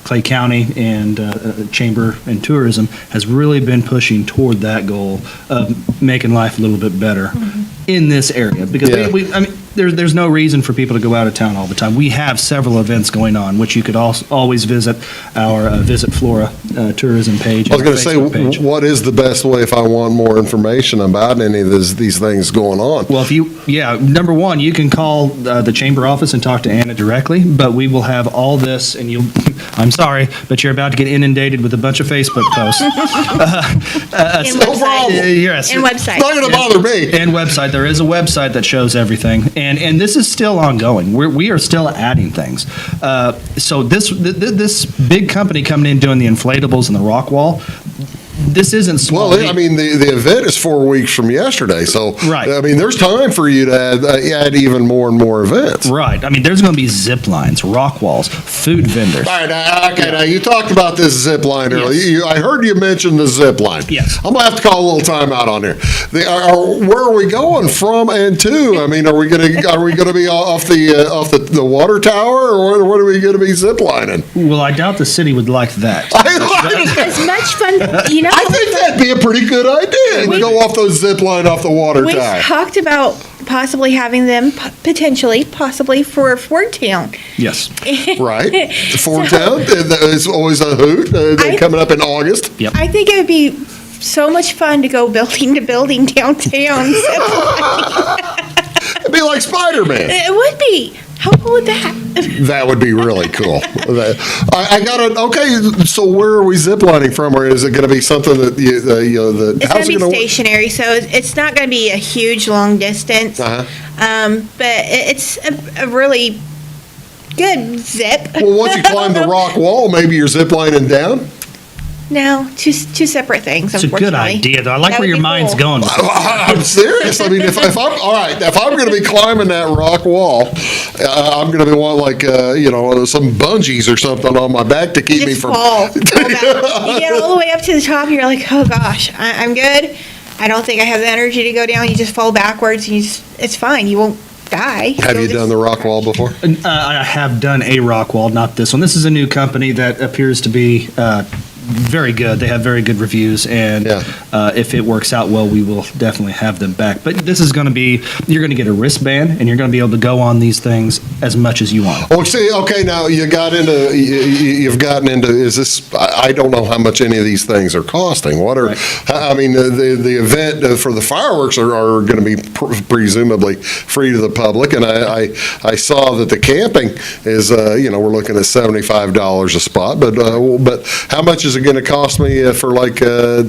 Clay County, and Chamber and Tourism has really been pushing toward that goal of making life a little bit better in this area. Because there's no reason for people to go out of town all the time. We have several events going on, which you could always visit our Visit Flora tourism page. I was going to say, what is the best way if I want more information about any of these things going on? Well, number one, you can call the chamber office and talk to Anna directly, but we will have all this, and I'm sorry, but you're about to get inundated with a bunch of Facebook posts. No problem. Yes. And website. It's not going to bother me. And website. There is a website that shows everything, and this is still ongoing. We are still adding things. So this big company coming in doing the inflatables and the rock wall, this isn't small. Well, I mean, the event is 4 weeks from yesterday, so Right. I mean, there's time for you to add even more and more events. Right. I mean, there's going to be zip lines, rock walls, food vendors. All right, now you talked about this zip line earlier. Yes. I heard you mention the zip line. Yes. I'm going to have to call a little time out on here. Where are we going from and to? I mean, are we going to be off the water tower, or what are we going to be zip lining? Well, I doubt the city would like that. As much fun, you know. I think that'd be a pretty good idea to go off those zip line off the water We've tower. talked about possibly having them possibly for Fordtown. Yes. Right. Ford Town is always a hoot. They're coming up in August. Yep. I think it would be so much fun to go building to building downtown. It'd be like Spider-Man. It would be. How cool would that? That would be really cool. I got it. Okay, so where are we ziplining from, or is it going to be something that It's going to be stationary, so it's not going to be a huge long distance. Uh-huh. But it's a really good zip. Well, once you climb the rock wall, maybe you're ziplining down. No, two separate things. It's a good idea, though. I like That where would your be mind's cool. going. I'm serious. I mean, if I'm all right, if I'm going to be climbing that rock wall, I'm going to be wanting some bungees or something on my back to keep me Just from. fall. You get all the way up to the top, and you're like, oh gosh, I'm good. I don't think I have the energy to go down. You just fall backwards, and it's fine. You won't die. Have you done the rock wall before? I have done a rock wall, not this one. This is a new company that appears to be very good. They have very good reviews, and if it works out well, we will definitely have them back. But this is going to be, you're going to get a wristband, and you're going to be able to go on these things as much as you want. Oh, see, okay, now you've gotten into, is this, I don't know how much any of these things are costing. What are, I mean, the event for the fireworks are going to be presumably free to the public, and I saw that the camping is, we're looking at $75 a spot, but how much is it going to cost me for like I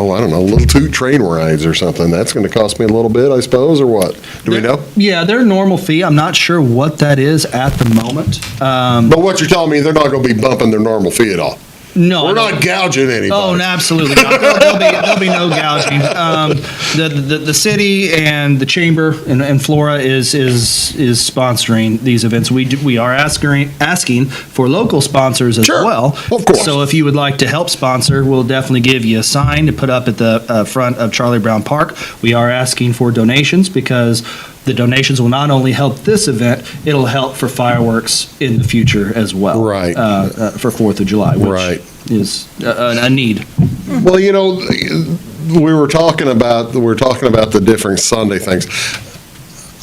don't know, little 2 train rides or something? That's going to cost me a little bit, I suppose, or what? Do we know? Yeah, their normal fee. I'm not sure what that is at the moment. But what you're telling me, they're not going to be bumping their normal fee at all? No, we're not gouging anybody. Oh, no, absolutely not. There'll be no gouging. The city and the chamber and Flora is sponsoring these events. We are asking for local sponsors as well. Of course. So if you would like to help sponsor, we'll definitely give you a sign to put up at the front of Charlie Brown Park. We are asking for donations because the donations will not only help this event, it'll help for fireworks in the future as well. Right. For 4th of July, which is a need. Well, we were talking about the different Sunday things.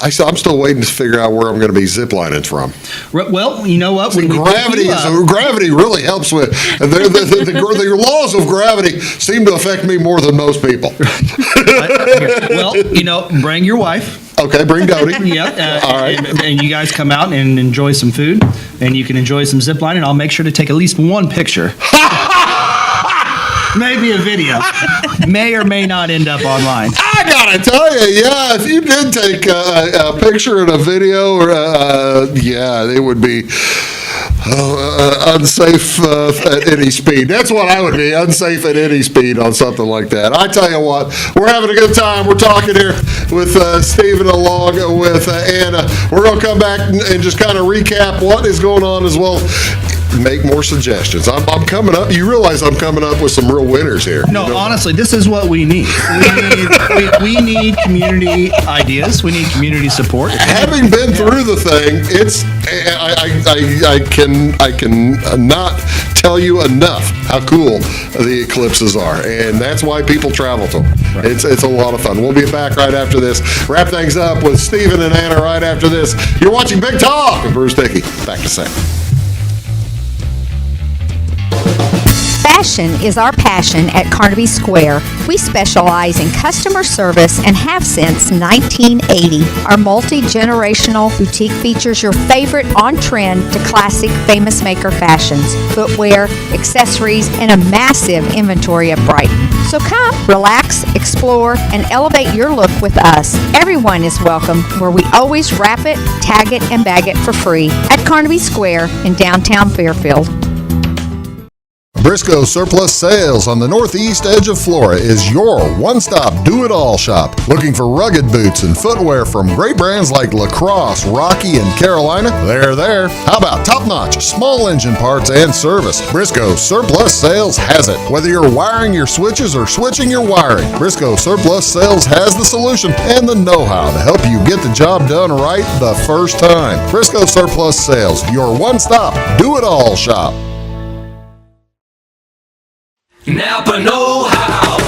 I'm still waiting to figure out where I'm going to be ziplining from. Well, you know what? Gravity really helps with the laws of gravity seem to affect me more than most people. Well, bring your wife. Okay, bring Dodie. Yep. All right. And you guys come out and enjoy some food, and you can enjoy some zip lining. I'll make sure to take at least one picture. Maybe a video. May or may not end up online. I gotta tell you, if you did take a picture and a video, it would be unsafe at any speed. That's what I would be, unsafe at any speed on something like that. I tell you what, we're having a good time. We're talking here with Stephen along with Anna. We're going to come back and just kind of recap what is going on as well. Make more suggestions. I'm coming up. You realize I'm coming up with some real winners here. No, honestly, this is what we need. We need community ideas. We need community support. Having been through the thing, I can not tell you enough how cool the eclipses are, and that's why people travel to them. Right. It's a lot of fun. We'll be back right after this. Wrap things up with Stephen and Anna right after this. You're watching Big Talk with Bruce Dickey. Back to Sam. Fashion is our passion at Carnaby Square. We specialize in customer service and have since 1980. Our multi-generational boutique features your favorite on-trend to classic Famous Maker fashions, footwear, accessories, and a massive inventory of Brighton. So come, relax, explore, and elevate your look with us. Everyone is welcome, where we always wrap it, tag it, and bag it for free at Carnaby Square in downtown Fairfield. Briscoe Surplus Sales on the northeast edge of Flora is your one-stop do-it-all shop. Looking for rugged boots and footwear from great brands like Lacrosse, Rocky, and Carolina? They're there. How about top-notch small engine parts and service? Briscoe Surplus Sales has it. Whether you're wiring your switches or switching your wiring, Briscoe Surplus Sales has the solution and the know-how to help you get the job done right the first time. Briscoe Surplus Sales, your one-stop do-it-all shop. Napa know-how.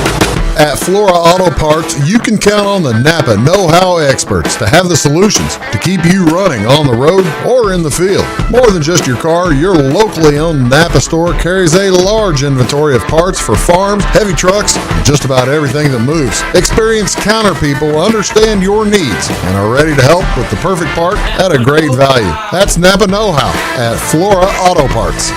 At Flora Auto Parts, you can count on the Napa know-how experts to have the solutions to keep you running on the road or in the field. More than just your car, your locally owned Napa store carries a large inventory of parts for farms, heavy trucks, and just about everything that moves. Experienced counter people understand your needs and are ready to help with the perfect part at a great value. That's Napa know-how at Flora Auto Parts.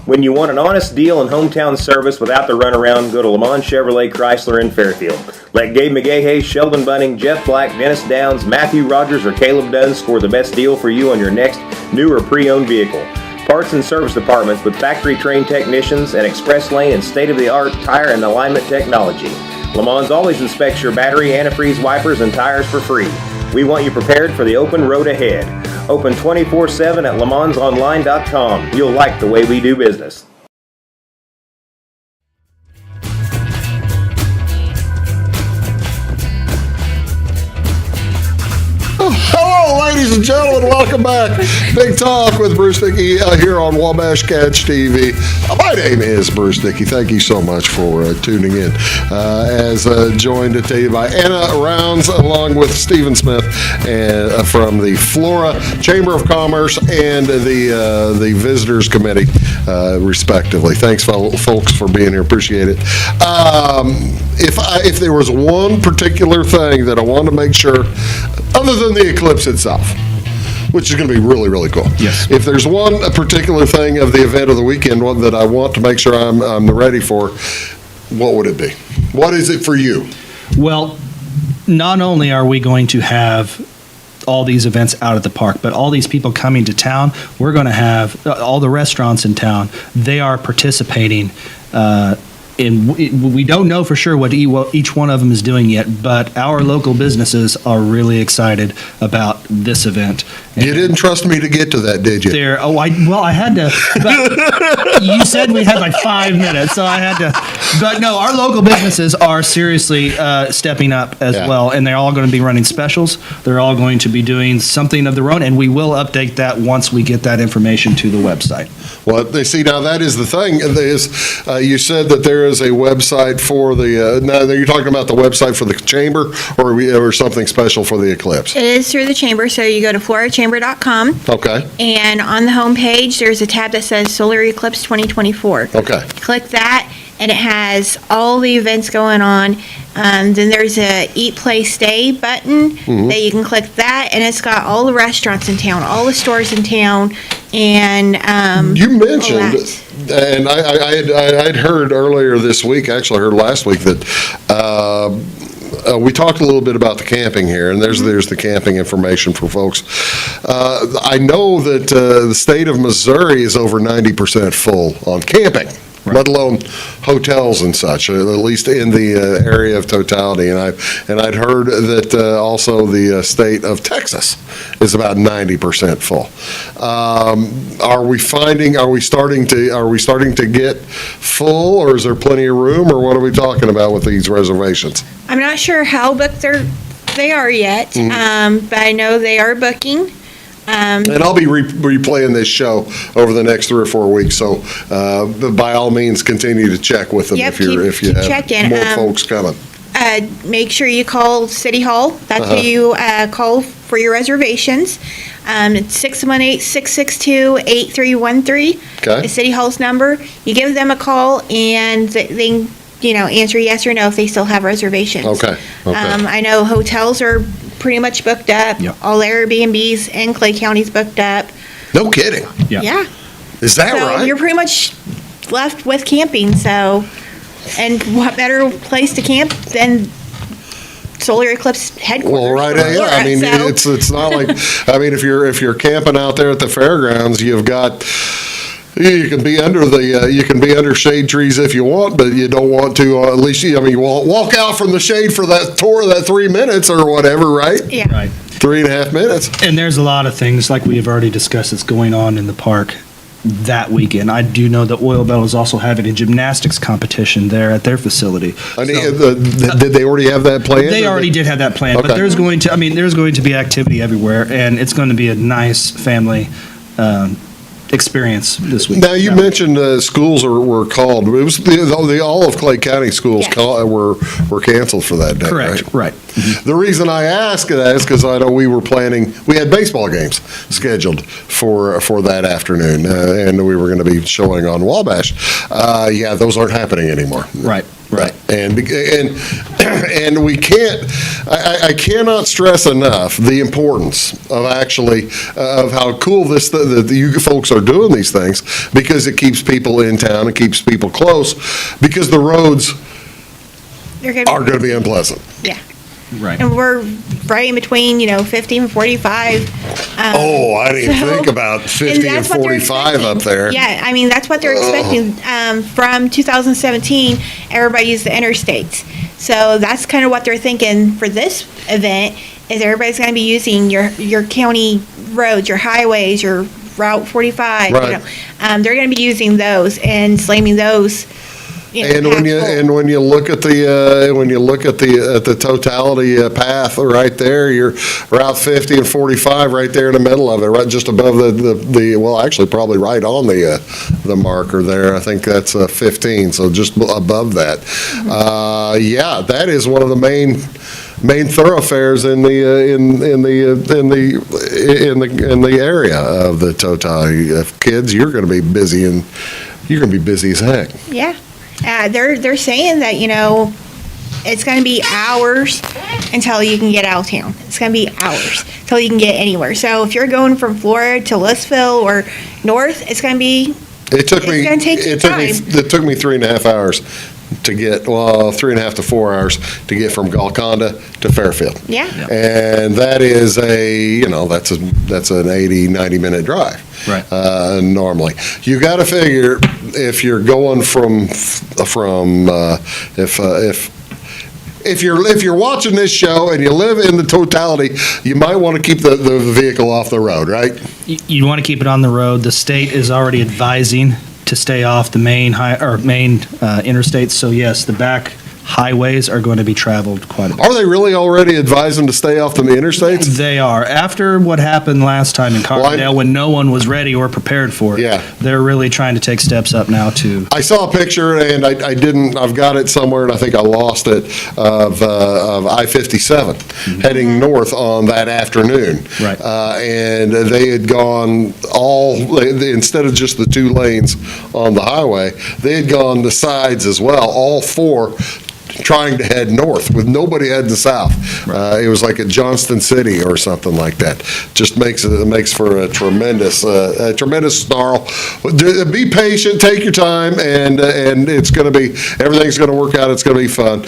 When you want an honest deal and hometown service without the runaround, go to Le Mans Chevrolet Chrysler in Fairfield. Let Gabe McGahey, Sheldon Bunning, Jeff Black, Dennis Downs, Matthew Rogers, or Caleb Dunn score the best deal for you on your next new or pre-owned vehicle. Parts and service departments with factory-trained technicians and express lane and state-of-the-art tire and alignment technology. Le Mans always inspects your battery, antifreeze, wipers, and tires for free. We want you prepared for the open road ahead. Open 24/7 at lemansonline.com. You'll like the way we do business. Hello, ladies and gentlemen. Welcome back. Big Talk with Bruce Dickey here on Wabash Catch TV. My name is Bruce Dickey. Thank you so much for tuning in. As joined today by Anna Rounds, along with Stephen Smith from the Flora Chamber of Commerce and the Visitors Committee, respectively. Thanks, folks, for being here. Appreciate it. If there was one particular thing that I wanted to make sure, other than the Eclipse itself, which is going to be really, really cool. Yes. If there's one particular thing of the event of the weekend, one that I want to make sure I'm ready for, what would it be? What is it for you? Well, not only are we going to have all these events out at the park, but all these people coming to town, we're going to have all the restaurants in town. They are participating we don't know for sure what each one of them is doing yet, but our local businesses are really excited about this event. You didn't trust me to get to that, did you? I had to. But you said we had like 5 minutes, so I had to. But no, our local businesses are seriously stepping up as well, and they're all going to be running specials. They're all going to be doing something of their own, and we will update that once we get that information to the website. Well, they see, now that is the thing. You said that there is a website for the, now you're talking about the website for the chamber or something special for the Eclipse? It is through the chamber, so you go to floratochamber.com. Okay. And on the home page, there's a tab that says Solar Eclipse 2024. Okay. Click that, and it has all the events going on. Then there's a Eat, Play, Stay button that you can click that, and it's got all the restaurants in town, all the stores in town, and you mentioned, and I'd heard earlier this week, actually I heard last week, that we talked a little bit about the camping here, and there's the camping information for folks. I know that the state of Missouri is over 90% full on camping. Right. Let alone hotels and such, at least in the area of totality. And I'd heard that also the state of Texas is about 90% full. Are we starting to get full, or is there plenty of room, or what are we talking about with these reservations? I'm not sure how booked they are yet, but I know they are booking. And I'll be replaying this show over the next 3 or 4 weeks, so by all means, continue to check with them if you have checking. more folks coming. Make sure you call City Hall. That's who you call for your reservations. It's 618-662-8313. Okay. It's City Hall's number. You give them a call, and they answer yes or no if they still have reservations. Okay. I know hotels are pretty much booked up. Yep. All Airbnbs in Clay County's booked up. No kidding. Yeah. Is that right? You're pretty much left with camping, and what better place to camp than Solar Eclipse headquarters? Well, right, yeah. I mean, it's not like, I mean, if you're camping out there at the fairgrounds, you can be under shade trees if you want, but you don't want to. At least you walk out from the shade for that tour, that 3 minutes or whatever, right? Yeah. Right. 3.5 minutes. And there's a lot of things, like we have already discussed, that's going on in the park that weekend. I do know that Oil Bell is also having a gymnastics competition there at their facility. Did they already have that planned? They already did have that planned, Okay. but there's going to be activity everywhere, and it's going to be a nice family experience this week. Now, you mentioned schools were called. It was the all of Clay County schools were canceled for that day. Correct. Right. The reason I ask that is because I know we had baseball games scheduled for that afternoon, and we were going to be showing on Wabash. Those aren't happening anymore. Right. And we can't. I cannot stress enough the importance of of how cool that you folks are doing these things, because it keeps people in town, it keeps people close, because the roads are going to be unpleasant. Yeah. Right. And we're right in between, 50 and 45. Oh, I didn't so- think about 50 and that's what they're 45 up there. Yeah, I mean, that's what they're expecting. From 2017, everybody used the interstates. So that's kind of what they're thinking for this event, is everybody's going to be using your county roads, your highways, your Route 45. Right. They're going to be using those and slamming those. And when you look at the totality path right there, you're Route 50 and 45 right there in the middle of it, right just above the well, actually probably right on the marker there. I think that's 15, so just above that. Yeah, that is one of the main thoroughfares in the area of the totality. Kids, you're going to be busy as heck. Yeah. They're saying that, it's going to be hours until you can get out of town. It's going to be hours until you can get anywhere. So if you're going from Florida to Louisville or north, it's going to be, It took me 3.5 hours to get, 3.5 to 4 hours to get from Golconda to Fairfield. Yeah. And that is that's an 80, 90-minute drive. Right. Normally. You got to figure if you're going if you're watching this show and you live in the totality, you might want to keep the vehicle off the road, right? You want to keep it on the road. The state is already advising to stay off the main interstates. So yes, the back highways are going to be traveled quite a bit. Are they really already advising to stay off the interstates? They are. After what happened last time in Carbondale, when no one was ready or prepared for it, they're really trying to take steps up now to. I saw a picture, and I've got it somewhere, and I think I lost it, of I-57 heading north on that afternoon. Right. And they had gone instead of just the 2 lanes on the highway, they had gone the sides as well, all 4, trying to head north with nobody heading south. It was like at Johnston City or something like that. Just makes for a tremendous snarl. Be patient, take your time, and it's going to be, everything's going to work out. It's going to be fun.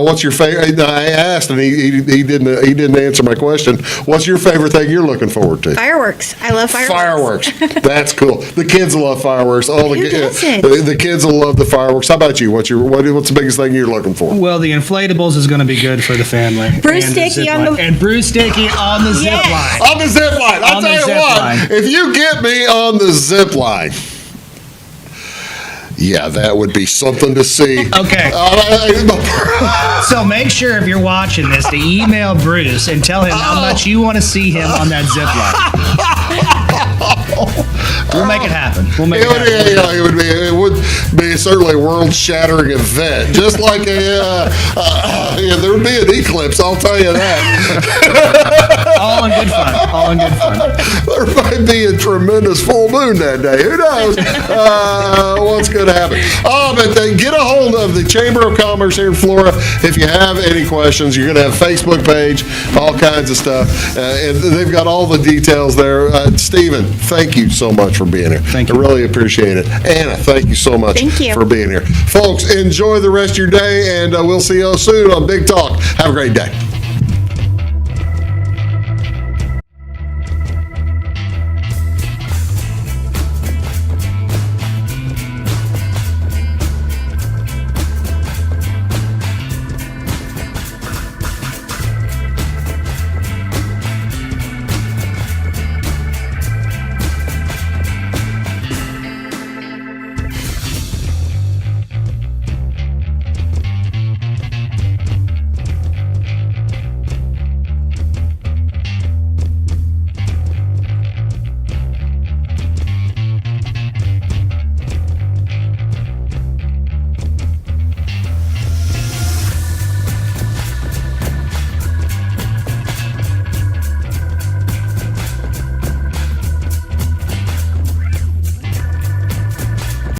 What's your favorite? I asked, and he didn't answer my question. What's your favorite thing you're looking forward to? Fireworks. I love fireworks. Fireworks. That's cool. The kids love fireworks. The kids will love the fireworks. How about you? What's the biggest thing you're looking for? Well, the inflatables is going to be good for the family. Bruce Dickey on the Bruce Dickey on the zip line. On the zip line. I'll tell you what. If you get me on the zip line, yeah, that would be something to see. Okay. So make sure if you're watching this to email Bruce and tell him how much you want to see him on that zip line. We'll make it happen. It would be certainly a world-shattering event, just like there would be an eclipse. I'll tell you that. All in good fun. There might be a tremendous full moon that day. Who knows what's going to happen? But get a hold of the Chamber of Commerce here in Florida if you have any questions. You're going to have a Facebook page, all kinds of stuff, and they've got all the details there. Stephen, thank you so much for being here. Thank you. I really appreciate it. Anna, thank you so much for being here. Folks, enjoy the rest of your day, and we'll see you soon on Big Talk. Have a great day.